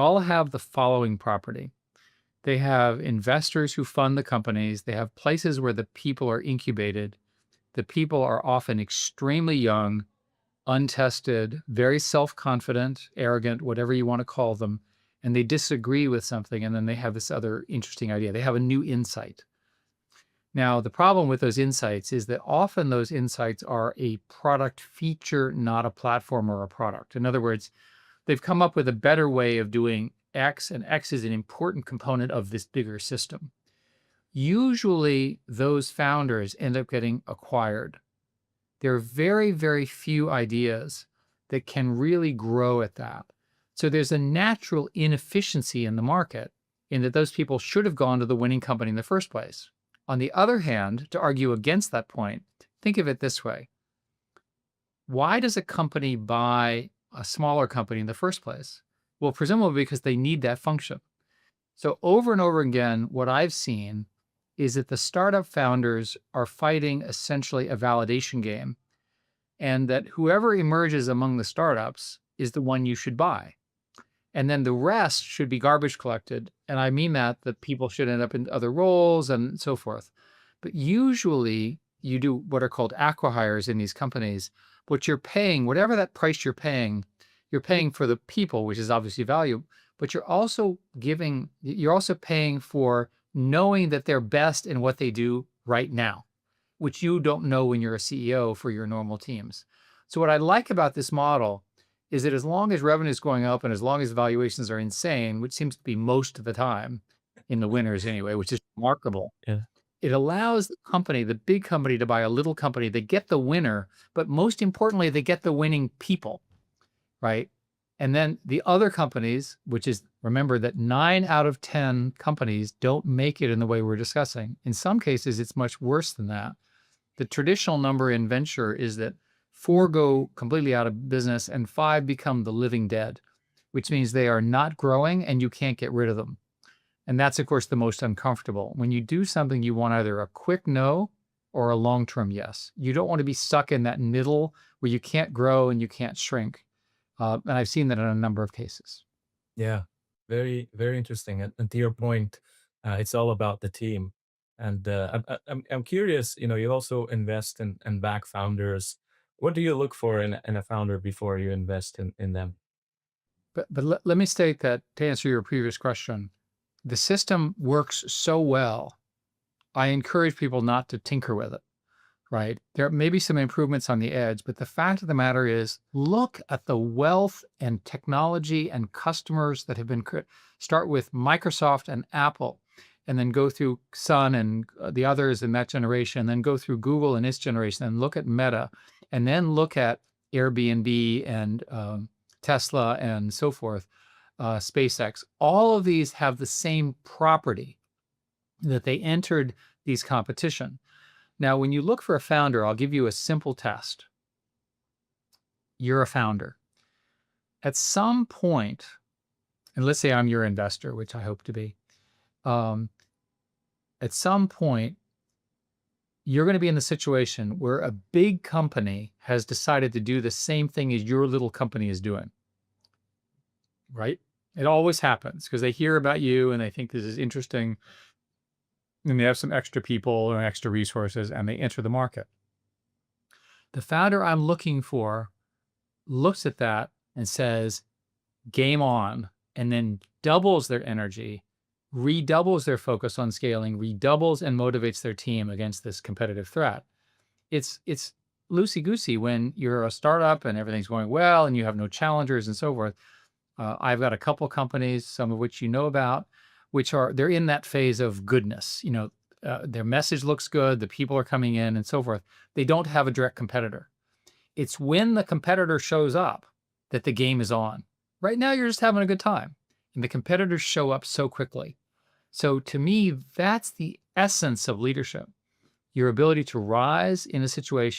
all have the following property. They have investors who fund the companies. They have places where the people are incubated. The people are often extremely young, untested, very self-confident, arrogant, whatever you want to call them, and they disagree with something, and then they have this other interesting idea. They have a new insight. Now, the problem with those insights is that often those insights are a product feature, not a platform or a product. In other words, they've come up with a better way of doing X, and X is an important component of this bigger system. Usually, those founders end up getting acquired. There are very, very few ideas that can really grow at that. So there's a natural inefficiency in the market in that those people should have gone to the winning company in the first place. On the other hand, to argue against that point, think of it this way. Why does a company buy a smaller company in the first place? Well, presumably because they need that function. So over and over again, what I've seen is that the startup founders are fighting essentially a validation game, and that whoever emerges among the startups is the one you should buy. And then the rest should be garbage collected. And I mean that people should end up in other roles and so forth. But usually you do what are called acqui-hires in these companies. What you're paying, whatever that price you're paying for the people, which is obviously value, but you're also paying for knowing that they're best in what they do right now, which you don't know when you're a CEO for your normal teams. So what I like about this model is that as long as revenue is going up and as long as valuations are insane, which seems to be most of the time in the winners anyway, which is remarkable, Yeah. it allows the company, the big company, to buy a little company. They get the winner, but most importantly, they get the winning people, right? And then the other companies, which is, remember that 9 out of 10 companies don't make it in the way we're discussing. In some cases, it's much worse than that. The traditional number in venture is that 4 go completely out of business and 5 become the living dead, which means they are not growing and you can't get rid of them. And that's, of course, the most uncomfortable. When you do something, you want either a quick no or a long-term yes. You don't want to be stuck in that middle where you can't grow and you can't shrink. And I've seen that in a number of cases. Yeah, very, very interesting. And to your point, it's all about the team. And I'm curious. You also invest and back founders. What do you look for in a founder before you invest in them? But let me state that to answer your previous question, the system works so well, I encourage people not to tinker with it, right? There may be some improvements on the edge, but the fact of the matter is, look at the wealth and technology and customers that have been start with Microsoft and Apple, and then go through Sun and the others in that generation, then go through Google and its generation, and look at Meta, and then look at Airbnb and Tesla and so forth, SpaceX. All of these have the same property, that they entered these competition. Now, when you look for a founder, I'll give you a simple test. You're a founder. At some point, and let's say I'm your investor, which I hope to be, at some point, you're going to be in the situation where a big company has decided to do the same thing as your little company is doing, right? It always happens because they hear about you and they think this is interesting, and they have some extra people or extra resources, and they enter the market. The founder I'm looking for looks at that and says, game on, and then doubles their energy, redoubles their focus on scaling, redoubles and motivates their team against this competitive threat. It's loosey-goosey when you're a startup and everything's going well and you have no challengers and so forth. I've got a couple companies, some of which you know about, they're in that phase of goodness. Their message looks good, the people are coming in and so forth. They don't have a direct competitor. It's when the competitor shows up that the game is on. Right now, you're just having a good time, and the competitors show up so quickly. So to me, that's the essence of leadership. Your ability to rise in a situation